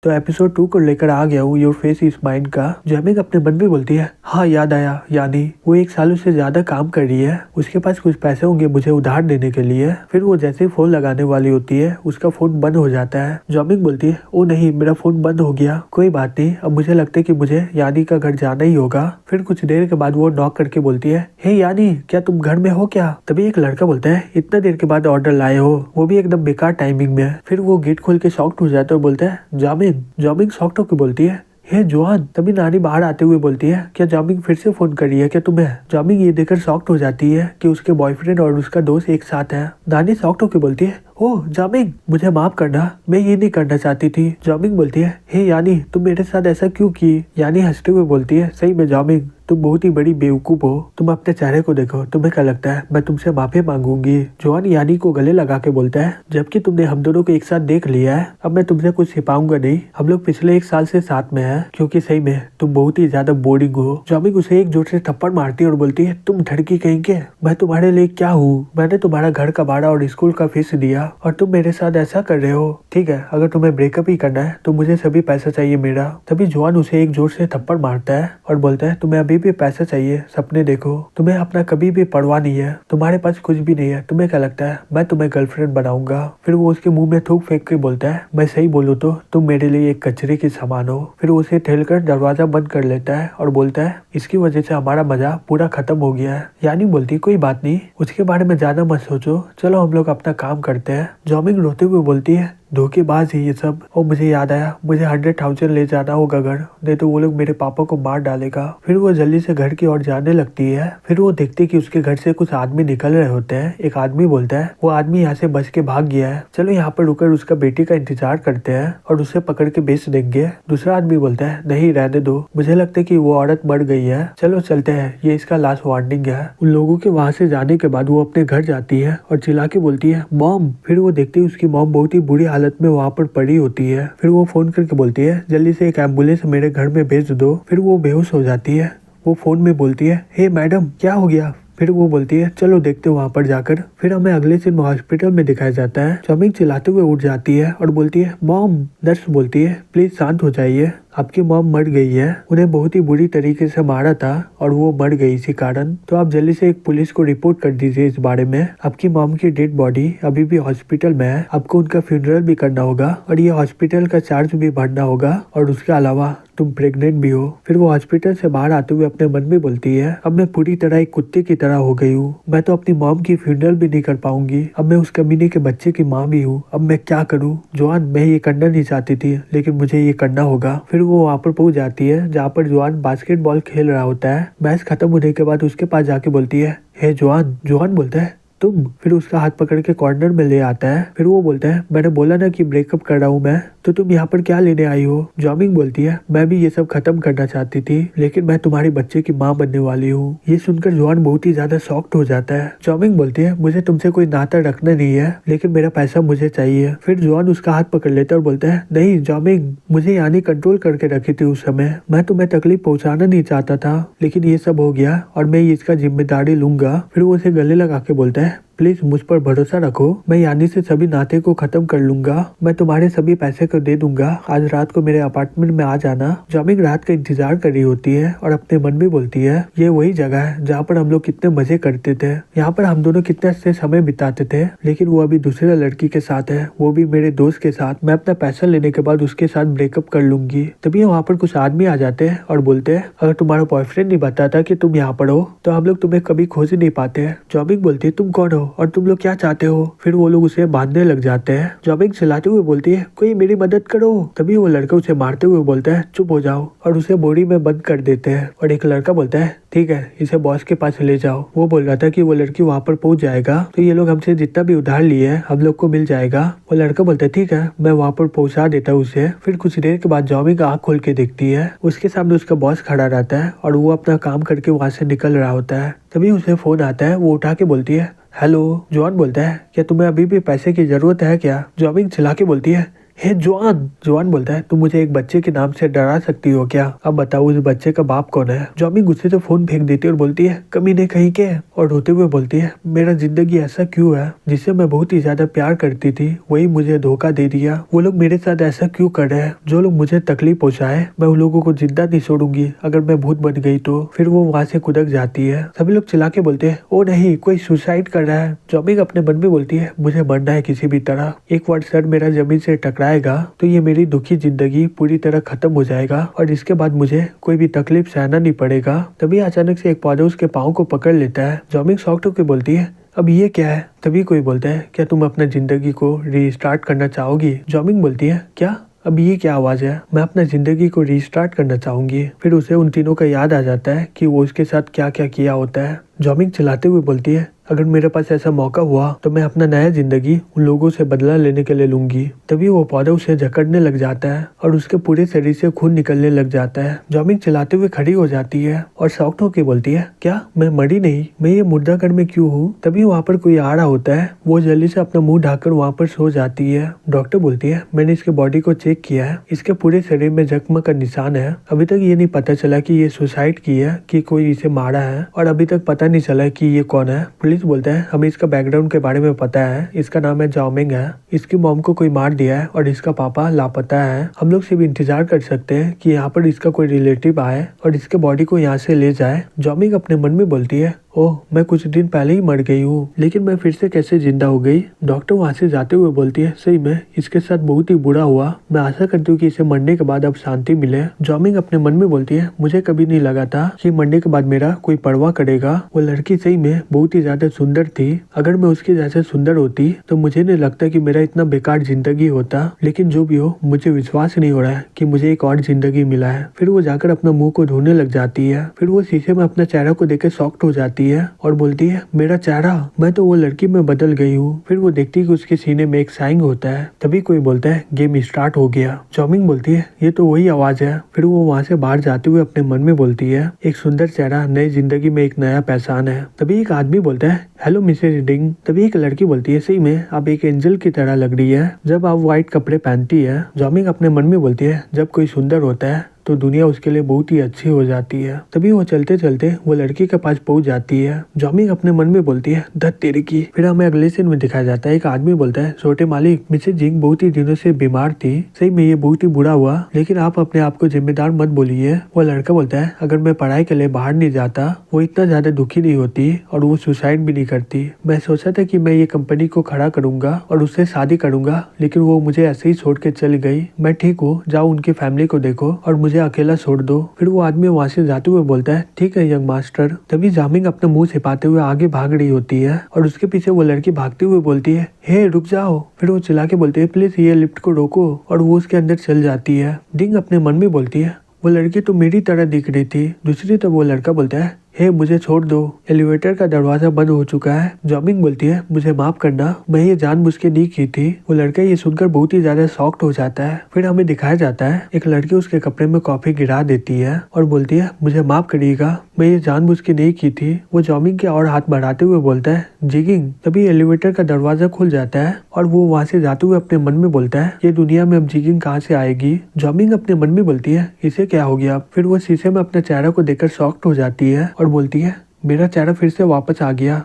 तो एपिसोड 2 को लेकर आ गया हूँ योर फेस इज माइंड का। जैमिंग अपने मन में बोलती है, हाँ याद आया, यानी वो 1 सालों से ज्यादा काम कर रही है, उसके पास कुछ पैसे होंगे मुझे उधार देने के लिए। फिर वो जैसे ही फोन लगाने वाली होती है उसका फोन बंद हो जाता है। जैमिंग बोलती है, ओ नहीं मेरा फोन बंद हो गया, कोई बात नहीं, अब मुझे लगता है कि मुझे यानी का घर जाना ही होगा। फिर कुछ देर के बाद वो नॉक करके बोलती है, हे यानी क्या तुम घर में हो क्या? तभी एक लड़का बोलता है, इतना देर के बाद ऑर्डर लाए हो, वो भी एकदम बेकार टाइमिंग में। फिर वो गेट खोल के शॉक्ड हो जाता है और बोलता है, जॉमिंग शॉक्ड होकर बोलती है, हे जोहान। तभी नानी बाहर आते हुए बोलती है, क्या जॉमिंग फिर से फोन कर रही है क्या तुम्हें? जॉमिंग ये देखकर शॉक्ड हो जाती है कि उसके बॉयफ्रेंड और उसका दोस्त एक साथ है। नानी शॉक्ड होकर बोलती है, ओह जॉमिंग मुझे माफ करना, मैं ये नहीं करना चाहती थी। जॉमिंग बोलती है, हे यानी तुम मेरे साथ ऐसा क्यों की? यानी हंसते हुए बोलती है, सही में जॉमिंग तुम बहुत ही बड़ी बेवकूफ हो, तुम अपने चेहरे को देखो, तुम्हें क्या लगता है मैं तुमसे माफी मांगूंगी? जोहान यानी को गले लगा के बोलता है, जबकि तुमने हम दोनों को एक साथ देख लिया है, अब मैं तुमसे कुछ छिपाऊंगा नहीं, हम लोग पिछले 1 साल से साथ में हैं, क्योंकि सही में तुम बहुत ही ज्यादा बोरिंग हो। जॉमिंग उसे एक जोर से थप्पड़ मारती है और बोलती है, तुम धड़की कहेंगे, मैं तुम्हारे लिए क्या हूँ? मैंने तुम्हारा घर का भाड़ा और स्कूल का फीस दिया और तुम मेरे साथ ऐसा कर रहे हो? ठीक है, अगर तुम्हें ब्रेकअप ही करना है तो मुझे सभी पैसा चाहिए मेरा। तभी जोहान उसे एक जोर से थप्पड़ मारता है और बोलता है, तुम्हें अभी भी पैसा चाहिए? सपने देखो, तुम्हें अपना कभी भी परवाह नहीं है, तुम्हारे पास कुछ भी नहीं है, तुम्हें क्या लगता है मैं तुम्हें गर्लफ्रेंड बनाऊंगा? फिर वो उसके मुंह में थूक फेंक के बोलता है, मैं सही बोलूँ तो तुम मेरे लिए एक कचरे की सामान हो। फिर वो उसे ठेलकर दरवाजा बंद कर लेता है और बोलता है, इसकी वजह से हमारा मजा पूरा खत्म हो गया है। यानी बोलती, कोई बात नहीं, उसके बारे में ज्यादा मत सोचो, चलो हम लोग अपना काम करते हैं। जॉमिंग रोते हुए बोलती है, धोखेबाज है ये सब। और मुझे याद आया, मुझे 100,000 ले जाना होगा घर, नहीं तो वो लोग मेरे पापा को मार डालेगा। फिर वो जल्दी से घर की ओर जाने लगती है। फिर वो देखती कि उसके घर से कुछ आदमी निकल रहे होते हैं। एक आदमी बोलता है, वो आदमी यहाँ से बच के भाग गया है, चलो यहाँ पर रुकर उसका बेटी का इंतजार करते हैं और उसे पकड़ के बेच देंगे। दूसरा आदमी बोलता है, नहीं रहने दो, मुझे लगता है कि वो औरत मर गई है, चलो चलते हैं, ये इसका लास्ट वार्निंग है। उन लोगों के वहाँ से जाने के बाद वो अपने घर जाती है और चिल्ला के बोलती है, मॉम। फिर वो देखती है उसकी मॉम बहुत ही बुरी हालत में वहाँ पर पड़ी होती है। फिर वो फोन करके बोलती है, जल्दी से एक एम्बुलेंस मेरे घर में भेज दो। फिर वो बेहोश हो जाती है। वो फोन में बोलती है, हे मैडम क्या हो गया? फिर वो बोलती है, चलो देखते वहाँ पर जाकर। फिर हमें अगले दिन हॉस्पिटल में दिखाया जाता है। जॉमिंग चिल्लाते हुए उठ जाती है और बोलती है, मॉम। नर्स बोलती है, प्लीज शांत हो जाइए, आपकी मॉम मर गई है, उन्हें बहुत ही बुरी तरीके से मारा था और वो मर गई इसी कारण, तो आप जल्दी से एक पुलिस को रिपोर्ट कर दीजिए इस बारे में। आपकी मॉम की डेड बॉडी अभी भी हॉस्पिटल में है, आपको उनका फ्यूनरल भी करना होगा और ये हॉस्पिटल का चार्ज भी भरना होगा, और उसके अलावा तुम प्रेग्नेंट भी हो। फिर वो हॉस्पिटल से बाहर आते हुए अपने मन में बोलती है, अब मैं पूरी तरह एक कुत्ते की तरह हो गई हूँ, मैं तो अपनी मॉम की फ्यूनरल भी नहीं कर पाऊंगी, अब मैं उस कमीने के बच्चे की माँ भी हूँ, अब मैं क्या करूँ? जोहान मैं ये करना नहीं चाहती थी, लेकिन मुझे ये करना होगा। फिर वो वहाँ पर पहुंच जाती है जहाँ पर जोहान बास्केटबॉल खेल रहा होता है। मैच खत्म होने के बाद उसके पास जाके बोलती है, हे जोहान। जोहान बोलता है, तुम? फिर उसका हाथ पकड़ के कॉर्नर में ले आता है। फिर वो बोलता है, मैंने बोला ना कि ब्रेकअप कर रहा हूँ मैं, तो तुम यहाँ पर क्या लेने आई हो? जॉमिंग बोलती है, मैं भी ये सब खत्म करना चाहती थी, लेकिन मैं तुम्हारी बच्चे की माँ बनने वाली हूँ। ये सुनकर जोहान बहुत ही ज्यादा शॉक्ड हो जाता है। जॉमिंग बोलती है, मुझे तुमसे कोई नाता रखना नहीं है, लेकिन मेरा पैसा मुझे चाहिए। फिर जोहान उसका हाथ पकड़ लेता है और बोलता है, नहीं जॉमिंग, मुझे यानी कंट्रोल करके रखी थी उस समय, मैं तुम्हें तकलीफ पहुँचाना नहीं चाहता था, लेकिन ये सब हो गया और मैं इसका जिम्मेदारी लूंगा। फिर वो उसे गले लगा के बोलता है, प्लीज मुझ पर भरोसा रखो, मैं यानी से सभी नाते को खत्म कर लूंगा, मैं तुम्हारे सभी पैसे को दे दूंगा, आज रात को मेरे अपार्टमेंट में आ जाना। जॉमिंग रात का इंतजार कर रही होती है और अपने मन में बोलती है, ये वही जगह है जहाँ पर हम लोग कितने मजे करते थे, यहाँ पर हम दोनों कितने अच्छे समय बिताते थे, लेकिन वो अभी दूसरे लड़की के साथ है, वो भी मेरे दोस्त के साथ, मैं अपना पैसा लेने के बाद उसके साथ ब्रेकअप कर लूंगी। तभी वहाँ पर कुछ आदमी आ जाते हैं और बोलते हैं, अगर तुम्हारा बॉयफ्रेंड नहीं बताता कि तुम यहाँ पर हो तो हम लोग तुम्हें कभी खोज नहीं पाते हैं। जॉमिंग बोलती है, तुम कौन हो और तुम लोग क्या चाहते हो? फिर वो लोग उसे बांधने लग जाते हैं। जॉमिंग चिल्लाते हुए बोलती है, कोई मेरी मदद करो। तभी वो लड़का उसे मारते हुए बोलता है, चुप हो जाओ, और उसे बोरी में बंद कर देते हैं। और एक लड़का बोलता है, ठीक है, इसे बॉस के पास ले जाओ। वो बोल रहा था कि वो लड़की वहाँ पर पहुंच जाएगा तो ये लोग हमसे जितना भी उधार लिए है हम लोग को मिल जाएगा। वो लड़का बोलता है, ठीक है, मैं वहाँ पर पहुंचा देता हूँ उसे। फिर कुछ देर के बाद जॉमिंग आँख खोल के देखती है, उसके सामने उसका बॉस खड़ा रहता है और वो अपना काम करके वहाँ से निकल रहा होता है। तभी उसे फोन आता है, वो उठा के बोलती है, हेलो। जोहान बोलता है, क्या तुम्हें अभी भी पैसे की जरूरत है क्या? जॉमिंग चिल्ला के बोलती है, हे जॉन। जॉन बोलता है तुम मुझे एक बच्चे के नाम से डरा सकती हो क्या? अब बताओ उस बच्चे का बाप कौन है? जॉमी गुस्से से फोन फेंक देती है और बोलती है कमीने कहीं के, और रोते हुए बोलती है मेरा जिंदगी ऐसा क्यों है? जिससे मैं बहुत ही ज्यादा प्यार करती थी वही मुझे धोखा दे दिया। वो लोग मेरे साथ ऐसा क्यों कर रहे हैं? जो लोग मुझे तकलीफ पहुंचाए मैं उन लोगों को जिंदा नहीं छोड़ूंगी। अगर मैं भूत बन गई तो। फिर वो वहाँ से कूदक जाती है। सभी लोग चिल्ला के बोलते हैं ओ नहीं, कोई सुसाइड कर रहा है। जॉमी अपने मन में बोलती है मुझे मरना है किसी भी तरह। एक बार सर मेरा जमीन से टकराएगा तो ये मेरी दुखी जिंदगी पूरी तरह खत्म हो जाएगा और इसके बाद मुझे कोई भी तकलीफ सहना नहीं पड़ेगा। तभी अचानक से एक पौधा उसके पाँव को पकड़ लेता है। जॉमी शॉक्ड होकर बोलती है अब ये क्या है? तभी कोई बोलता है क्या तुम अपना जिंदगी को रीस्टार्ट करना चाहोगी? जॉमिंग बोलती है क्या? अब ये क्या आवाज है? मैं अपना जिंदगी को रीस्टार्ट करना चाहूंगी। फिर उसे उन तीनों का याद आ जाता है कि वो उसके साथ क्या क्या किया होता है। जॉमिंग चिल्लाते हुए बोलती है अगर मेरे पास ऐसा मौका हुआ तो मैं अपना नया जिंदगी उन लोगों से बदला लेने के लिए लूंगी। तभी वो पौधा उसे जकड़ने लग जाता है और उसके पूरे शरीर से खून निकलने लग जाता है। जॉमिंग चिल्लाते हुए खड़ी हो जाती है और शॉक्ड होकर बोलती है क्या मैं मरी नहीं? मैं ये मुर्दाघर में क्यों हूँ? तभी वहाँ पर कोई आ रहा होता है। वो जल्दी से अपना मुंह ढककर वहाँ पर सो जाती है। डॉक्टर बोलती है मैंने इसके बॉडी को चेक किया है, इसके पूरे शरीर में जख्म का निशान है। अभी तक ये नहीं पता चला कि ये सुसाइड की है कि कोई इसे मारा है, और अभी तक पता नहीं चला कि ये कौन है। पुलिस बोलता है हमें इसका बैकग्राउंड के बारे में पता है, इसका नाम है जॉमिंग है, इसकी मॉम को कोई मार दिया है और इसका पापा लापता है। हम लोग सिर्फ इंतजार कर सकते हैं कि यहाँ पर इसका कोई रिलेटिव आए और इसके बॉडी को यहाँ से ले जाए। जॉमिंग अपने मन में बोलती है ओह मैं कुछ दिन पहले ही मर गई हूँ, लेकिन मैं फिर से कैसे जिंदा हो गई? डॉक्टर वहाँ से जाते हुए बोलती है सही में इसके साथ बहुत ही बुरा हुआ, मैं आशा करती हूँ कि इसे मरने के बाद अब शांति मिले। जॉमिंग अपने मन में बोलती है मुझे कभी नहीं लगा था कि मरने के बाद मेरा कोई परवाह करेगा। वो लड़की सही में बहुत ही ज्यादा सुंदर थी। अगर मैं उसके जैसे सुंदर होती तो मुझे नहीं लगता कि मेरा इतना बेकार जिंदगी होता, लेकिन जो भी हो मुझे विश्वास नहीं हो रहा है कि मुझे एक और जिंदगी मिला है। फिर वो जाकर अपना मुंह को धोने लग जाती है। फिर वो शीशे में अपना चेहरा को देख शॉक्ड हो जाती है और बोलती है मेरा चेहरा, मैं तो वो लड़की में बदल गई हूँ। फिर वो देखती है कि उसके सीने में एक साइन होता है। तभी कोई बोलता है गेम स्टार्ट हो गया। जॉमिंग बोलती है ये तो वही आवाज है। फिर वो वहाँ से बाहर जाते हुए अपने मन में बोलती है एक सुंदर चेहरा नई जिंदगी में एक नया पहचान है। तभी एक आदमी बोलता है हेलो मिसेज डिंग। तभी एक लड़की बोलती है सही में आप एक एंजल की तरह लग रही है जब आप व्हाइट कपड़े पहनती है। जॉमिंग अपने मन में बोलती है जब कोई सुंदर होता है तो दुनिया उसके लिए बहुत ही अच्छी हो जाती है। तभी वो चलते चलते वो लड़की के पास पहुंच जाती है। जॉमिंग अपने मन में बोलती है धत तेरी की। फिर हमें अगले सीन में दिखाया जाता है एक आदमी बोलता है छोटे मालिक मिसेज जिंग बहुत ही दिनों से बीमार थी, सही में ये बहुत ही बुरा हुआ, लेकिन आप अपने आप को जिम्मेदार मत बोलिए। वो लड़का बोलता है अगर मैं पढ़ाई के लिए बाहर नहीं जाता वो इतना ज्यादा दुखी नहीं होती और वो सुसाइड भी नहीं करती। मैं सोचा था कि मैं ये कंपनी को खड़ा करूंगा और उससे शादी करूंगा, लेकिन वो मुझे ऐसे ही छोड़ के चली गई। मैं ठीक हूँ, जाओ उनकी फैमिली को देखो और मुझे अकेला छोड़ दो। फिर वो आदमी वहाँ से जाते हुए बोलता है ठीक है यंग मास्टर। तभी जॉमिंग अपना मुंह छिपाते हुए आगे भाग रही होती है और उसके पीछे वो लड़की भागते हुए बोलती है हे रुक जाओ। फिर वो चिल्ला के बोलती है प्लीज ये लिफ्ट को रोको, और वो उसके अंदर चल जाती है। डिंग अपने मन में बोलती है वो लड़की तो मेरी तरह दिख रही थी। दूसरी तो वो लड़का बोलता है हे मुझे छोड़ दो, एलिवेटर का दरवाजा बंद हो चुका है। जॉमिंग बोलती है मुझे माफ करना, मैं ये जानबूझ के नहीं की थी। वो लड़का ये सुनकर बहुत ही ज्यादा शॉक्ड हो जाता है। फिर हमें दिखाया जाता है एक लड़की उसके कपड़े में कॉफी गिरा देती है और बोलती है मुझे माफ करिएगा, मैं ये जानबूझ के नहीं की थी। वो जॉमिंग के और हाथ बढ़ाते हुए बोलता है जिगिंग। तभी एलिवेटर का दरवाजा खुल जाता है और वो वहाँ से जाते हुए अपने मन में बोलता है ये दुनिया में अब जिगिंग कहाँ से आएगी। जॉमिंग अपने मन में बोलती है इसे क्या हो गया। फिर वो शीशे में अपने चेहरा को देखकर शॉक्ड हो जाती है और बोलती है मेरा चेहरा फिर से वापस आ गया।